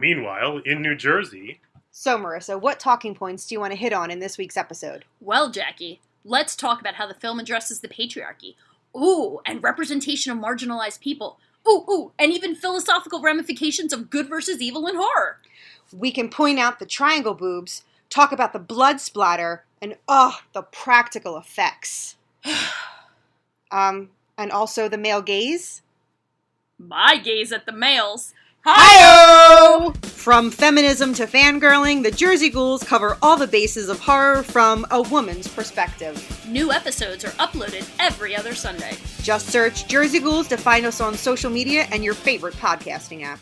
Meanwhile, in New Jersey... So, Marissa, what talking points do you want to hit on in this week's episode? Well, Jackie, let's talk about how the film addresses the patriarchy. Ooh, and representation of marginalized people. Ooh, and even philosophical ramifications of good versus evil in horror. We can point out the triangle boobs, talk about the blood splatter, and the practical effects. And also the male gaze? My gaze at the males. Hi-yo! From feminism to fangirling, the Jersey Ghouls cover all the bases of horror from a woman's perspective. New episodes are uploaded every other Sunday. Just search Jersey Ghouls to find us on social media and your favorite podcasting app.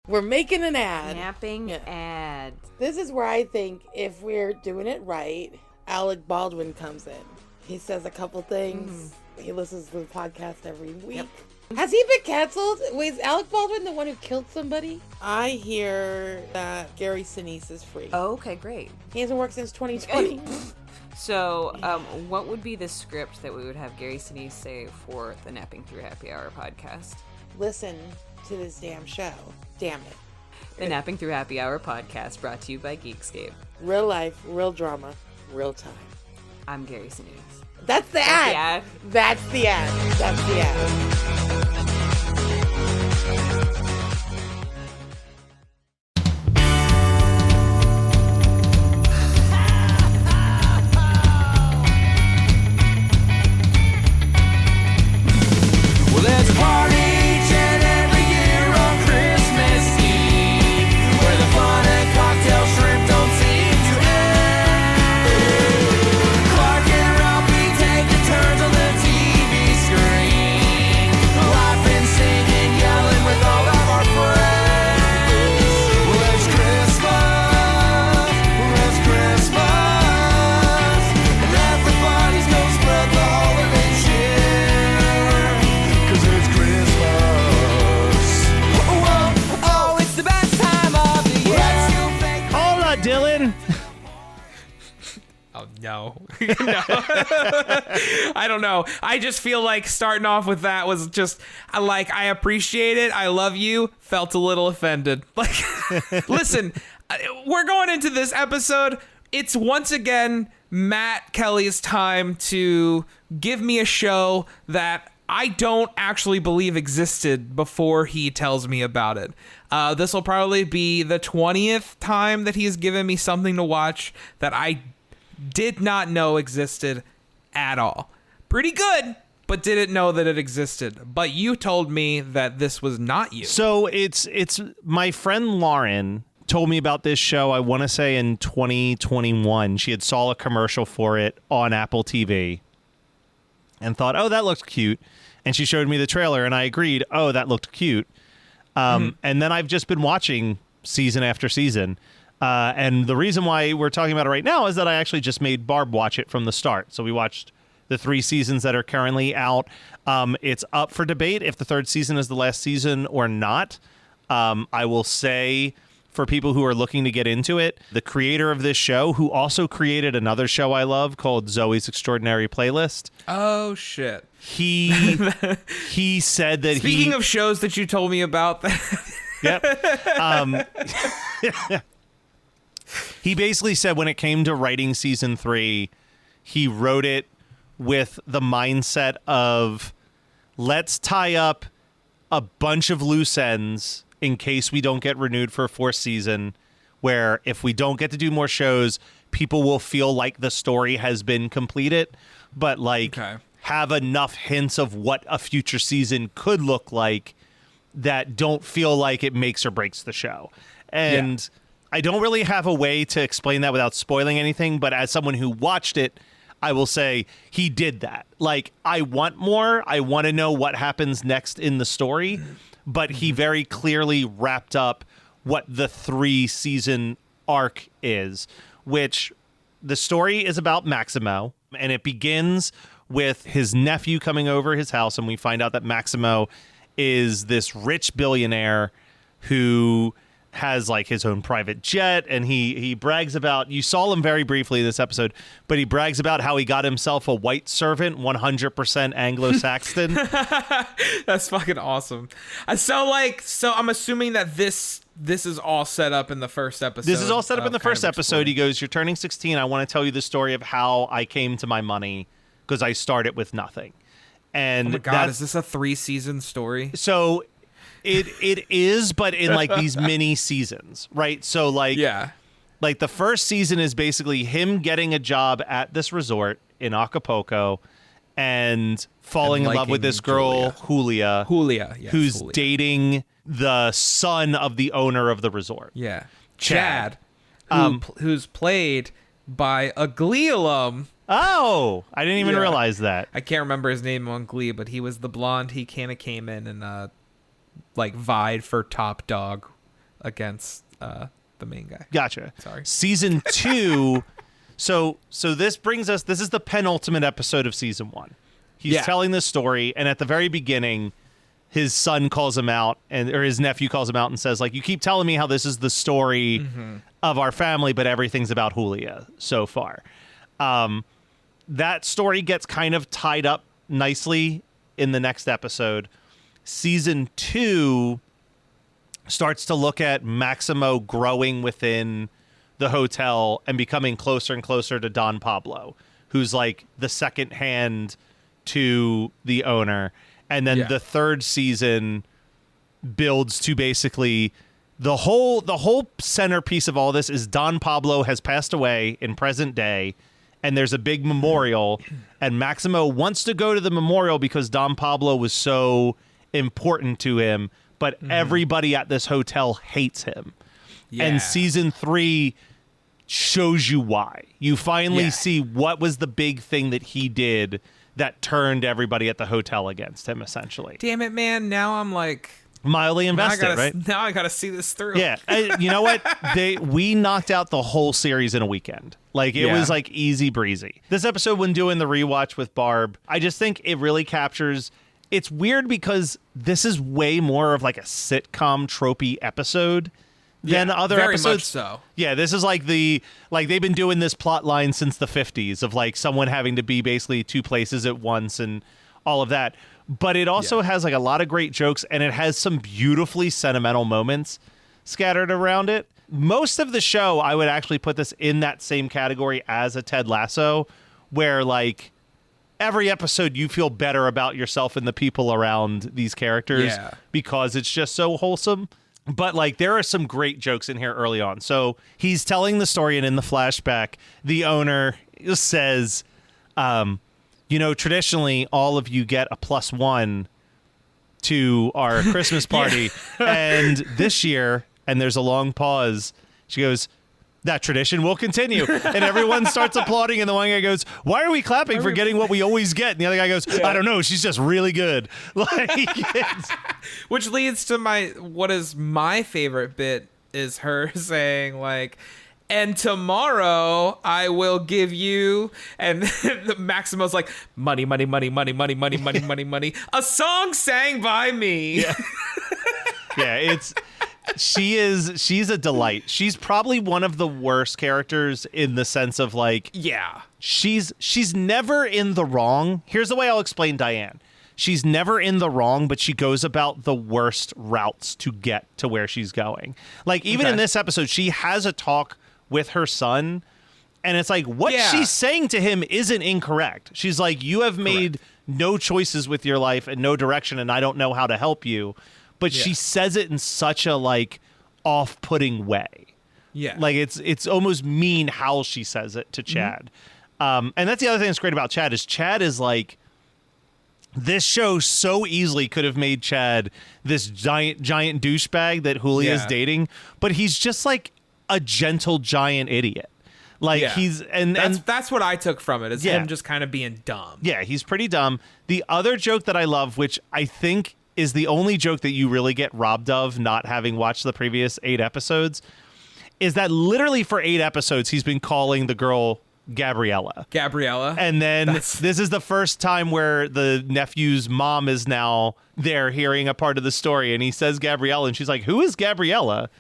We're making an ad. Napping ad. This is where I think if we're doing it right, Alec Baldwin comes in. He says a couple things. He listens to the podcast every week. Yep. Has he been canceled? Was Alec Baldwin the one who killed somebody? I hear that Gary Sinise is free. Oh, okay, great. He hasn't worked since 2020. So, what would be the script that we would have Gary Sinise say for the Napping Through Happy Hour podcast? Listen to this damn show. Damn it. The Napping Through Happy Hour podcast brought to you by Geekscape. Real life, real drama, real time. I'm Gary Sinise. That's the ad. That's the ad. That's the ad. No. I don't know. I just feel like starting off with that was just like, I appreciate it. I love you. Felt a little offended. Like, listen, we're going into this episode. It's once again Matt Kelly's time to give me a show that I don't actually believe existed before he tells me about it. This will probably be the 20th time that he's given me something to watch that I did not know existed at all. Pretty good, but didn't know that it existed. But you told me that this was not you. So it's my friend Lauren told me about this show, I want to say in 2021. She had saw a commercial for it on Apple TV and thought, oh, that looks cute. And she showed me the trailer and I agreed, oh, that looked cute. And then I've just been watching season after season. And the reason why we're talking about it right now is that I actually just made Barb watch it from the start. So we watched the 3 seasons that are currently out. It's up for debate if the 3rd season is the last season or not. I will say, for people who are looking to get into it, the creator of this show, who also created another show I love called Zoe's Extraordinary Playlist. Oh, shit. He said that Speaking of shows that you told me about. Yep. He basically said when it came to writing season 3, he wrote it with the mindset of, let's tie up a bunch of loose ends in case we don't get renewed for a 4th season, where if we don't get to do more shows, people will feel like the story has been completed, but have enough hints of what a future season could look like that don't feel like it makes or breaks the show. And I don't really have a way to explain that without spoiling anything, but as someone who watched it, I will say he did that. Like, I want more. I want to know what happens next in the story, but he very clearly wrapped up what the 3-season arc is, which the story is about Maximo, and it begins with his nephew coming over his house, and we find out that Maximo is this rich billionaire who has like his own private jet, and he brags about, you saw him very briefly this episode, but he brags about how he got himself a white servant, 100% Anglo-Saxon. That's fucking awesome. So I'm assuming that this is all set up in the first episode. This is all set up in the first episode. He goes, "You're turning 16. I want to tell you the story of how I came to my money because I started with nothing." And oh my God, is this a 3-season story? So it is, but in like these mini seasons, right? So like the first season is basically him getting a job at this resort in Acapulco and falling in love with this girl, Julia, yes, who's Julia. dating the son of the owner of the resort. Yeah. Chad. Who's played by a Glee alum. Oh, I didn't even realize that. I can't remember his name on Glee, but he was the blonde. He kind of came in and like vied for top dog against the main guy. Gotcha. Sorry. Season 2. So this brings us, this is the penultimate episode of season 1. He's telling this story, and at the very beginning, his son calls him out, or his nephew calls him out and says, like, you keep telling me how this is the story of our family, but everything's about Julia so far. That story gets kind of tied up nicely in the next episode. Season 2 starts to look at Maximo growing within the hotel and becoming closer and closer to Don Pablo, who's like the second hand to the owner. And then the third season builds to basically the whole centerpiece of all this is Don Pablo has passed away in present day, and there's a big memorial, and Maximo wants to go to the memorial because Don Pablo was so important to him, but everybody at this hotel hates him. And season 3 shows you why. You finally see what was the big thing that he did that turned everybody at the hotel against him, essentially. Damn it, man. Now I'm like mildly invested, right? Now I gotta see this through. Yeah. You know what? We knocked out the whole series in a weekend. Like, it was like easy breezy. This episode, when doing the rewatch with Barb, I just think it really captures. It's weird because this is way more of like a sitcom tropey episode than other very episodes. Much so. Yeah, this is like they've been doing this plot line since the 50s of like someone having to be basically two places at once and all of that. But it also has like a lot of great jokes, and it has some beautifully sentimental moments scattered around it. Most of the show, I would actually put this in that same category as a Ted Lasso, where like every episode you feel better about yourself and the people around these characters because it's just so wholesome. But like there are some great jokes in here early on. So he's telling the story, and in the flashback, the owner says, traditionally all of you get a +1 to our Christmas party. And this year, and there's a long pause, she goes, that tradition will continue. And everyone starts applauding, and the one guy goes, why are we clapping for getting what we always get? And the other guy goes, I don't know, she's just really good. Like, which leads to what is my favorite bit is her saying like, and tomorrow I will give you, and Maximo's like, money, money, money, money, money, money, money, money, money, a song sang by me. She's a delight. She's probably one of the worst characters in the sense of like, she's never in the wrong. Here's the way I'll explain Diane. She's never in the wrong, but she goes about the worst routes to get to where she's going. Like even in this episode, she has a talk with her son, and it's like what she's saying to him isn't incorrect. She's like, you have made no choices with your life and no direction, and I don't know how to help you. But she says it in such a like off-putting way. Yeah. Like it's almost mean how she says it to Chad. And that's the other thing that's great about Chad is like, this show so easily could have made Chad this giant douchebag that Julia's dating, but he's just like a gentle giant idiot. Like that's what I took from it, is him just kind of being dumb. Yeah, he's pretty dumb. The other joke that I love, which I think is the only joke that you really get robbed of not having watched the previous 8 episodes, is that literally for 8 episodes he's been calling the girl Gabriella. And then this is the first time where the nephew's mom is now there hearing a part of the story, and he says Gabriella, and she's like, who is Gabriella?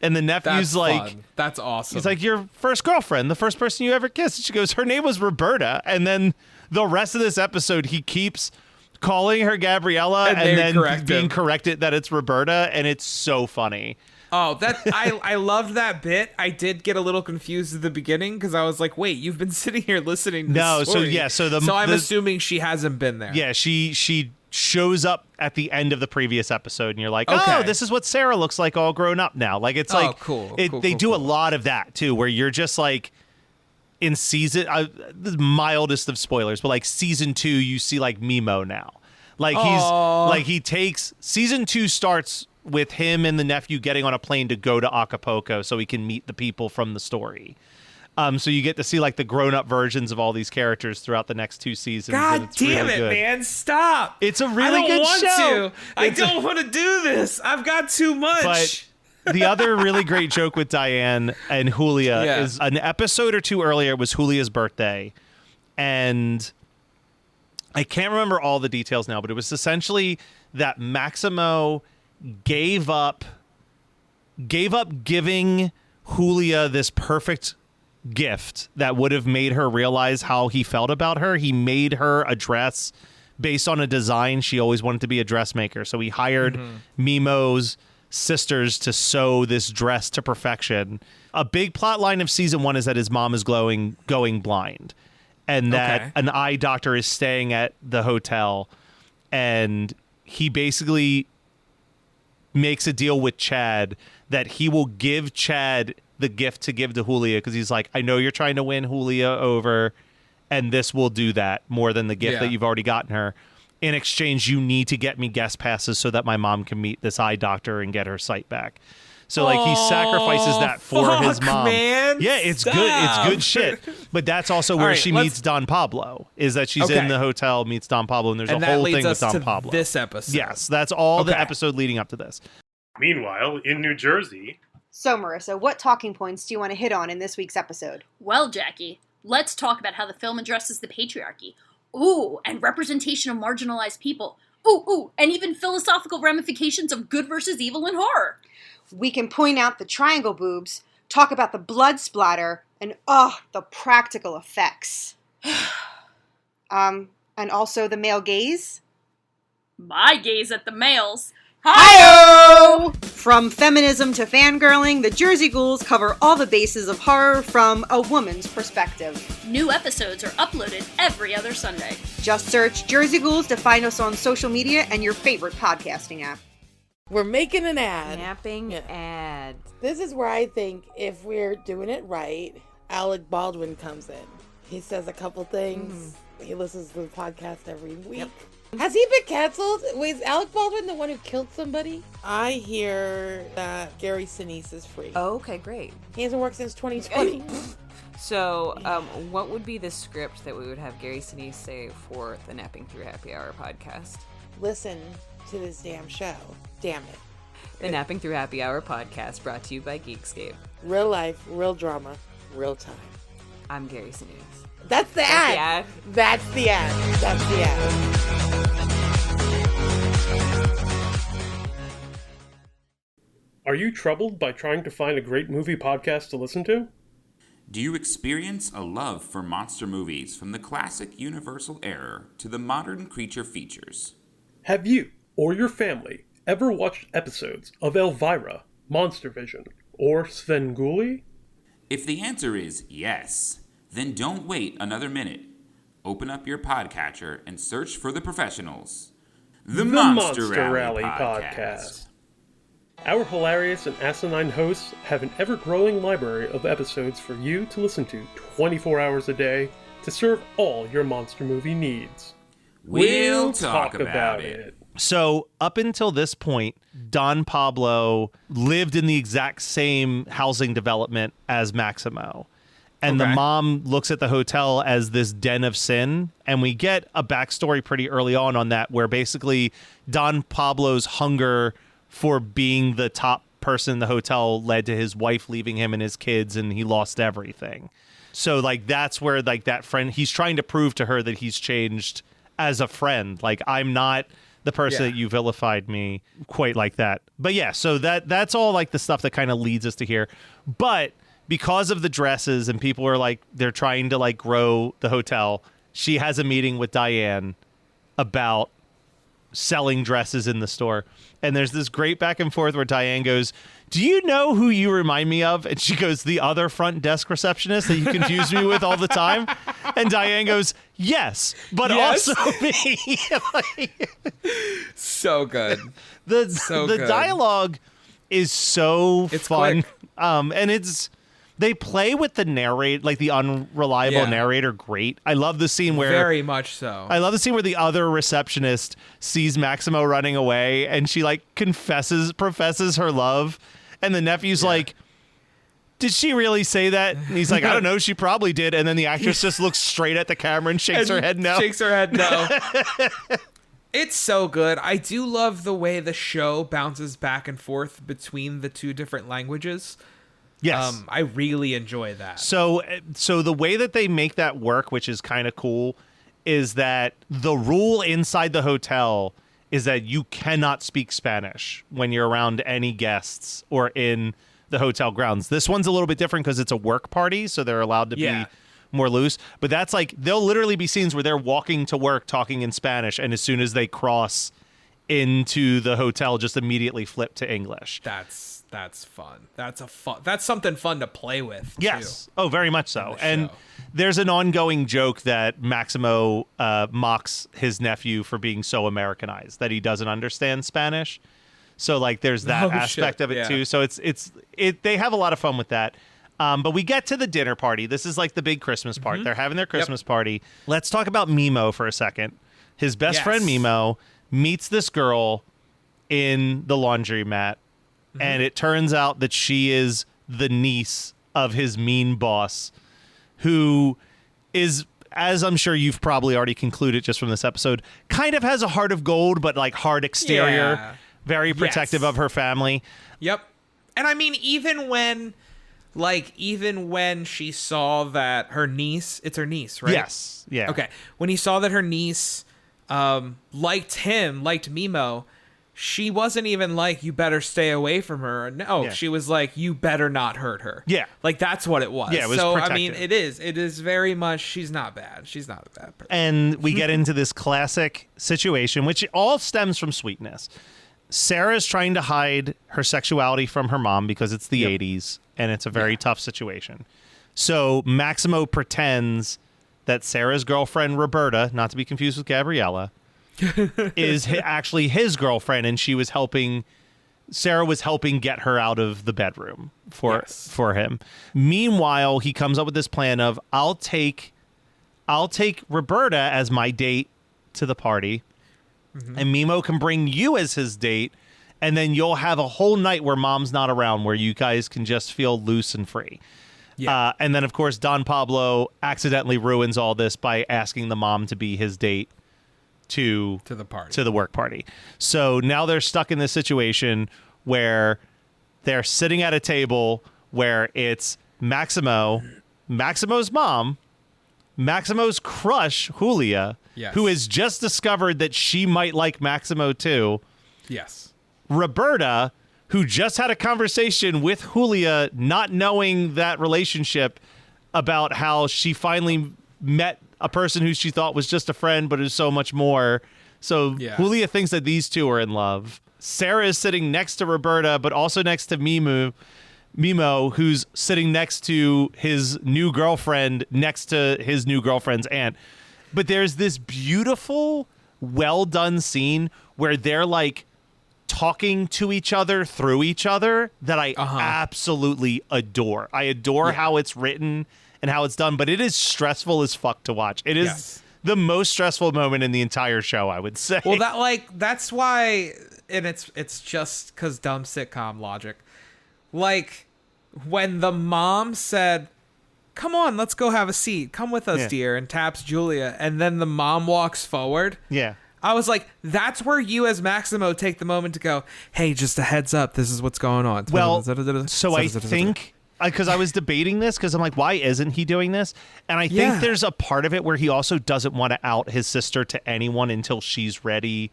And the nephew's That's like, fun. That's awesome. he's like, your first girlfriend, the first person you ever kissed. And she goes, her name was Roberta. And then the rest of this episode, he keeps calling her Gabriella and then being corrected that it's Roberta. And it's so funny. Oh, that I loved that bit. I did get a little confused at the beginning because I was like, "Wait, you've been sitting here listening to this story." So I'm assuming she hasn't been there. Yeah, she shows up at the end of the previous episode, and you're like, Okay. "Oh, this is what Sarah looks like all grown up now." Like it's like cool. They do a lot of that too, where you're just like in season the mildest of spoilers, but like season 2, you see like Mimo now. Like he takes season 2 starts with him and the nephew getting on a plane to go to Acapulco so he can meet the people from the story. So you get to see like the grown-up versions of all these characters throughout the next 2 seasons. God and it's damn really it, good. man! Stop. It's a really good show. I don't want to do this. I've got too much. But the other really great joke with Diane and Julia is an episode or 2 earlier. It was Julia's birthday, and I can't remember all the details now, but it was essentially that Maximo gave up giving Julia this perfect gift that would have made her realize how he felt about her. He made her a dress based on a design. She always wanted to be a dressmaker. So he hired Mimo's sisters to sew this dress to perfection. A big plot line of season 1 is that his mom is going blind, and that an eye doctor is staying at the hotel, and he basically makes a deal with Chad that he will give Chad the gift to give to Julia, because he's like, I know you're trying to win Julia over, and this will do that more than the gift that you've already gotten her. In exchange, you need to get me guest passes so that my mom can meet this eye doctor and get her sight back. So like he sacrifices that for his mom. Man. Yeah, it's Stop. good. It's good shit. But that's also where she meets Don Pablo. Is that she's in the hotel, meets Don Pablo, and there's a whole thing with Don Pablo. This episode. Yes, that's all the episode leading up to this. Meanwhile, in New Jersey, So, Marissa, what talking points do you want to hit on in this week's episode? Well, Jackie, let's talk about how the film addresses the patriarchy. Ooh, and representation of marginalized people. Ooh, and even philosophical ramifications of good versus evil in horror. We can point out the triangle boobs, talk about the blood splatter, and the practical effects. And also the male gaze. My gaze at the males. Hi-oh! From feminism to fangirling, the Jersey Ghouls cover all the bases of horror from a woman's perspective. New episodes are uploaded every other Sunday. Just search Jersey Ghouls to find us on social media and your favorite podcasting app. We're making an ad. Napping ad. This is where I think if we're doing it right, Alec Baldwin comes in. He says a couple things. He listens to the podcast every week. Yep. Has he been canceled? Wait, is Alec Baldwin the one who killed somebody? I hear that Gary Sinise is free. Oh, okay, great. He hasn't worked since 2020. So, what would be the script that we would have Gary Sinise say for the Napping Through Happy Hour podcast? Listen to this damn show. Damn it. The Napping Through Happy Hour podcast, brought to you by Geekscape. Real life, real drama, real time. I'm Gary Sinise. That's the ad. That's the ad. That's the ad. are you troubled by trying to find a great movie podcast to listen to? Do you experience a love for monster movies from the classic Universal era to the modern creature features? Have you or your family ever watched episodes of Elvira, Monster Vision, or Svengoolie? If the answer is yes, then don't wait another minute. Open up your podcatcher and search for the professionals. The Monster Rally Podcast. Our hilarious and asinine hosts have an ever-growing library of episodes for you to listen to 24 hours a day to serve all your monster movie needs. We'll talk about it. So up until this point, Don Pablo lived in the exact same housing development as Maximo. And the mom looks at the hotel as this den of sin. And we get a backstory pretty early on that, where basically Don Pablo's hunger for being the top person in the hotel led to his wife leaving him and his kids, and he lost everything. So like that's where like that friend, he's trying to prove to her that he's changed as a friend. Like, I'm not the person that you vilified me quite like that. But yeah, so that's all like the stuff that kind of leads us to here. But because of the dresses and people are like, they're trying to like grow the hotel, she has a meeting with Diane about selling dresses in the store. And there's this great back and forth where Diane goes, do you know who you remind me of? And she goes, the other front desk receptionist that you confuse me with all the time. And Diane goes, yes, but also me. So good. The dialogue is so fun. Quick. And they play with the narrate, like the unreliable narrator, great. I love the scene where very much so. I love the scene where the other receptionist sees Maximo running away, and she like professes her love, and the nephew's like, "Did she really say that?" And he's like, "I don't know. She probably did." And then the actress just looks straight at the camera and shakes her head no. Shakes her head no. It's so good. I do love the way the show bounces back and forth between the two different languages. Yes. I really enjoy that. So the way that they make that work, which is kind of cool, is that the rule inside the hotel is that you cannot speak Spanish when you're around any guests or in the hotel grounds. This one's a little bit different because it's a work party, so they're allowed to be more loose. But that's like, there'll literally be scenes where they're walking to work talking in Spanish, and as soon as they cross into the hotel, just immediately flip to English. That's fun. That's something fun to play with. Yes. Too, oh, very much so. And there's an ongoing joke that Maximo mocks his nephew for being so Americanized that he doesn't understand Spanish. So like there's that aspect of it too. So they have a lot of fun with that. But we get to the dinner party. This is like the big Christmas part. They're having their Christmas party. Let's talk about Mimo for a second. His best friend Mimo meets this girl in the laundromat. And it turns out that she is the niece of his mean boss, who is, as I'm sure you've probably already concluded just from this episode, kind of has a heart of gold, but like hard exterior, very protective of her family. Yep. And I mean, even when she saw that her niece, it's her niece, right? Yes. Yeah. Okay. When he saw that her niece liked Mimo, she wasn't even like, you better stay away from her. No, she was like, you better not hurt her. Yeah. Like, that's what it was. Yeah, it was so, protective. I mean, it is very much, she's not bad. She's not a bad person. And we get into this classic situation, which all stems from sweetness. Sarah's trying to hide her sexuality from her mom because it's the 80s, and it's a very tough situation. So Maximo pretends that Sarah's girlfriend, Roberta, not to be confused with Gabriella, is actually his girlfriend, and Sarah was helping get her out of the bedroom for him. Meanwhile, he comes up with this plan of, I'll take Roberta as my date to the party, and Mimo can bring you as his date, and then you'll have a whole night where mom's not around, where you guys can just feel loose and free. And then, of course, Don Pablo accidentally ruins all this by asking the mom to be his date to the work party. So now they're stuck in this situation where they're sitting at a table where it's Maximo's mom, Maximo's crush, Julia, who has just discovered that she might like Maximo too. Yes. Roberta, who just had a conversation with Julia, not knowing that relationship, about how she finally met a person who she thought was just a friend, but is so much more. So Julia thinks that these two are in love. Sarah is sitting next to Roberta, but also next to Mimo, who's sitting next to his new girlfriend, next to his new girlfriend's aunt. But there's this beautiful, well done scene where they're like talking to each other through each other that I absolutely adore. I adore how it's written and how it's done, but it is stressful as fuck to watch. It is the most stressful moment in the entire show, I would say. Well, that's why, and it's just because dumb sitcom logic. Like, when the mom said, come on, let's go have a seat. Come with us, dear, and taps Julia, and then the mom walks forward. Yeah. I was like, that's where you as Maximo take the moment to go, hey, just a heads up, this is what's going on. Well, so I think, because I was debating this, because I'm like, why isn't he doing this? And I think there's a part of it where he also doesn't want to out his sister to anyone until she's ready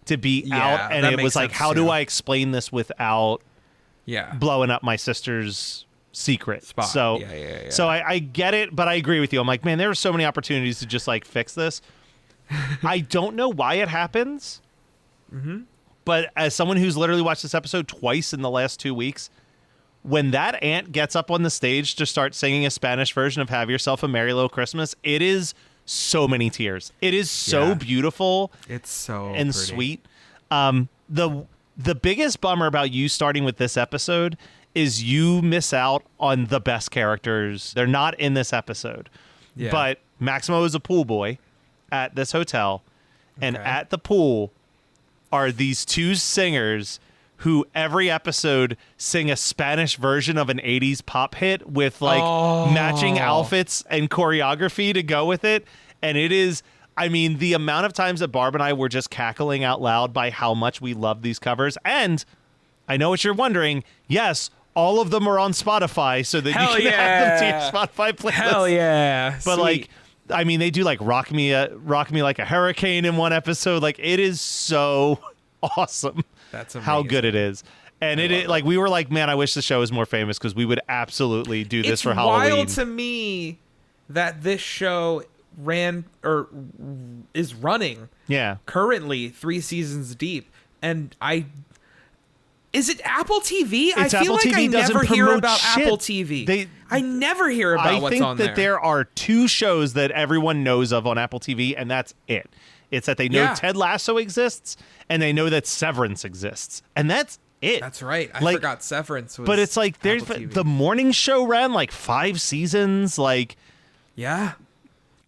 to be Yeah, out, and that it makes was like, sense, how do too. I explain this without Yeah. blowing up my sister's secret? Spot. So, Yeah. so I get it, but I agree with you. I'm like, man, there are so many opportunities to just like fix this. I don't know why it happens, but as someone who's literally watched this episode twice in the last 2 weeks, when that aunt gets up on the stage to start singing a Spanish version of Have Yourself a Merry Little Christmas, it is so many tears. It is so Yeah. beautiful It's so and pretty. sweet. The biggest bummer about you starting with this episode is you miss out on the best characters. They're not in this episode. Yeah. But Maximo is a pool boy at this hotel, and Okay. at the pool are these two singers who every episode sing a Spanish version of an 80s pop hit with like matching outfits and choreography to go with it. And it is, I mean, the amount of times that Barb and I were just cackling out loud by how much we love these covers. And I know what you're wondering. Yes, all of them are on Spotify so that Hell you can add them to your yeah. Spotify playlist. Hell yeah. But Sweet. like, I mean, they do like Rock Me Like a Hurricane in one episode. Like, it is so awesome. That's how amazing. good it is. And it like, we were like, man, I wish the show was more famous because we would absolutely do this it's for Halloween. wild to me that this show ran or is running Yeah. currently 3 seasons deep, and is it Apple TV? It's I feel Apple like TV I doesn't never hear promote about shit. Apple TV. I never hear about I what's think on that there are 2 shows that everyone knows of on Apple TV, and that's it. It's that they know Yeah. Ted Lasso exists, and they know that Severance exists, and that's it. That's right. I Like, forgot Severance was. But it's like there's Apple TV. the morning show ran like 5 seasons. Like, yeah.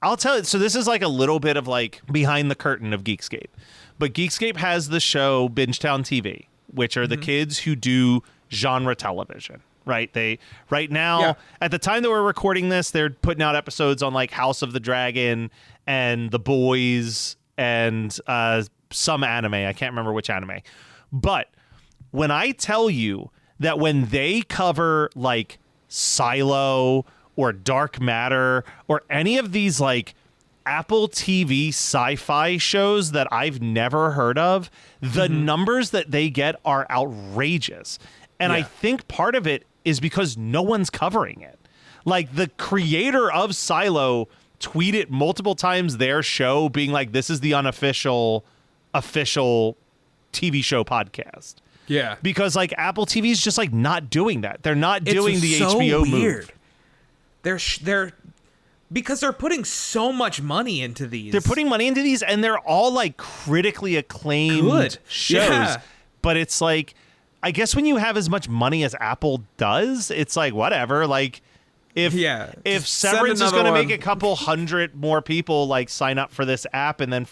I'll tell you. So this is like a little bit of like behind the curtain of Geekscape, but Geekscape has the show Bingetown TV, which are the kids who do genre television. Right? They right now Yeah. at the time that we're recording this, they're putting out episodes on like House of the Dragon and The Boys and some anime. I can't remember which anime, but when I tell you that when they cover like Silo or Dark Matter or any of these like Apple TV sci-fi shows that I've never heard of, the numbers that they get are outrageous. And I Yeah. think part of it is because no one's covering it. Like the creator of Silo tweeted multiple times their show being like, this is the unofficial TV show podcast. Yeah. Because like Apple TV is just like not doing that. They're not doing It's the so HBO weird. move. They're because they're putting so much money into these. They're putting money into these, and they're all like critically acclaimed Good. shows. Yeah. But it's like, I guess when you have as much money as Apple does, it's like whatever. Like if just send Severance is another going to make one. a couple hundred more people like sign up for this app, and then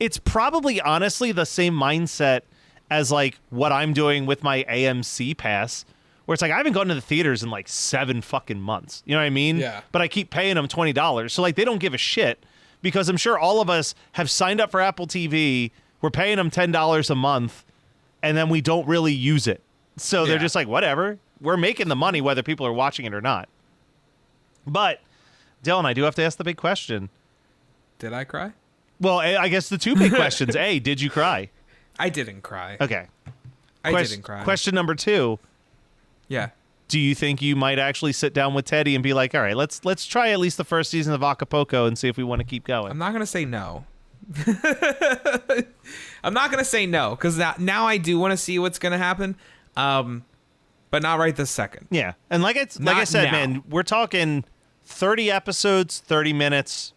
it's probably honestly the same mindset as like what I'm doing with my AMC pass, where it's like I haven't gone to the theaters in like 7 fucking months. You know what I mean? Yeah. But I keep paying them $20. So like they don't give a shit because I'm sure all of us have signed up for Apple TV. We're paying them $10 a month and then we don't really use it. So they're Yeah. just like, whatever. We're making the money whether people are watching it or not. But Dylan, I do have to ask the big question. Did I cry? Well, I guess the 2 big questions. A, did you cry? I didn't cry. Okay. I didn't cry. Question number 2. Yeah. Do you think you might actually sit down with Teddy and be like, all right, let's try at least the first season of Acapulco and see if we want to keep going? I'm not gonna say no. I'm not gonna say no because now I do want to see what's gonna happen, but not right this second. Yeah. And like I Not said, now. man, we're talking 30 episodes, 30 minutes.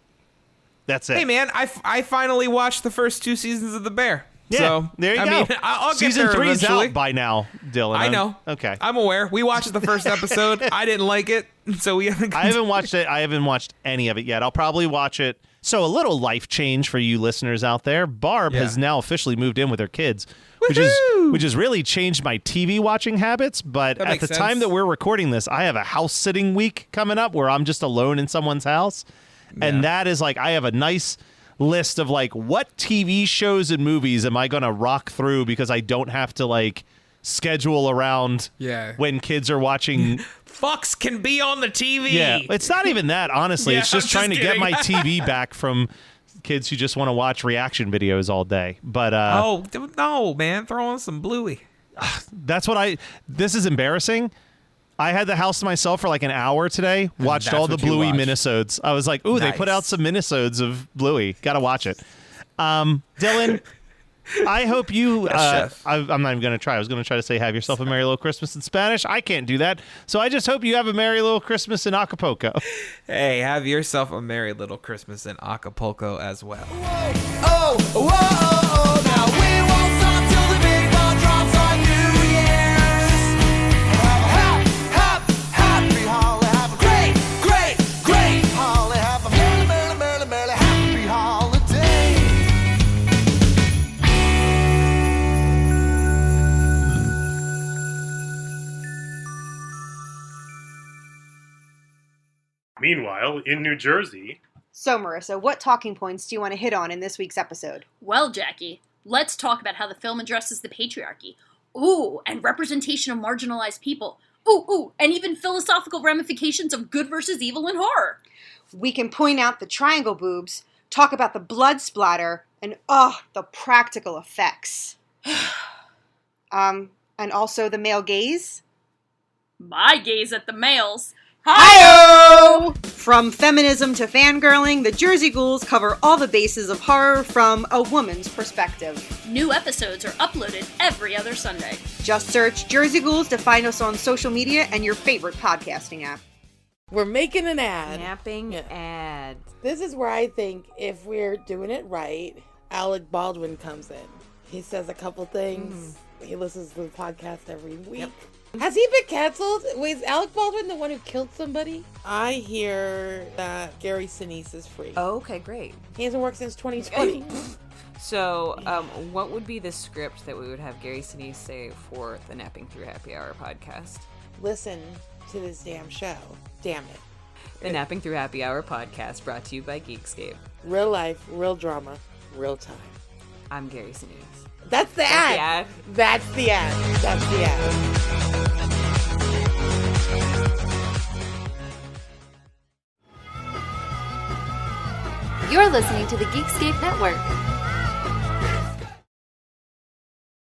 That's it. Hey man, I finally watched the first 2 seasons of The Bear. Yeah, so there you I go. mean, I'll get Season there 3 is eventually. out by now, Dylan. I know. Okay. I'm aware. We watched the first episode. I didn't like it, so we haven't. I haven't watched it. I haven't watched any of it yet. I'll probably watch it. So a little life change for you listeners out there. Barb Yeah. has now officially moved in with her kids, Woohoo! which has really changed my TV watching habits. But That at makes the time sense. that we're recording this, I have a house sitting week coming up where I'm just alone in someone's house. Yeah. And that is like, I have a nice list of like, what TV shows and movies am I going to rock through because I don't have to like schedule around Yeah. when kids are watching. Fucks can be on the TV. Yeah, it's not even that, honestly. Yeah, It's just I'm trying just to get kidding. my TV back from kids who just want to watch reaction videos all day. But Oh no, man! Throw on some Bluey. that's what this is embarrassing. I had the house to myself for like an hour today. Watched that's all the what you Bluey watched. minisodes. I was like, ooh, they put out Nice. some minisodes of Bluey. Gotta watch it. Dylan, I hope you. Yes, chef. I'm not even gonna try. I was gonna try to say "Have yourself a merry little Christmas" in Spanish. I can't do that. So I just hope you have a merry little Christmas in Acapulco. Hey, have yourself a merry little Christmas in Acapulco as well. Oh, whoa, oh, now we won't stop till the big ball drops on New Year's. Have a happy holiday. Have a great, great, great holiday. Have a merry, merry, merry, merry, happy holiday. Meanwhile, in New Jersey, So, Marissa, what talking points do you want to hit on in this week's episode? Well, Jackie, let's talk about how the film addresses the patriarchy. Ooh, and representation of marginalized people. Ooh, and even philosophical ramifications of good versus evil in horror. We can point out the triangle boobs, talk about the blood splatter, and the practical effects. And also the male gaze. My gaze at the males. Hi-oh! From feminism to fangirling, the Jersey Ghouls cover all the bases of horror from a woman's perspective. New episodes are uploaded every other Sunday. Just search Jersey Ghouls to find us on social media and your favorite podcasting app. We're making an ad. Napping Yeah. ad. This is where I think if we're doing it right, Alec Baldwin comes in. He says a couple things. He listens to the podcast every week. Has he been canceled? Wait, is Alec Baldwin the one who killed somebody? I hear that Gary Sinise is free. Oh, okay, great. He hasn't worked since 2020. So, what would be the script that we would have Gary Sinise say for the Napping Through Happy Hour podcast? Listen to this damn show. Damn it. The Napping Through Happy Hour podcast brought to you by Geekscape. Real life, real drama, real time. I'm Gary Sinise. That's the ad. That's the ad. That's the ad. You're listening to the Geekscape Network.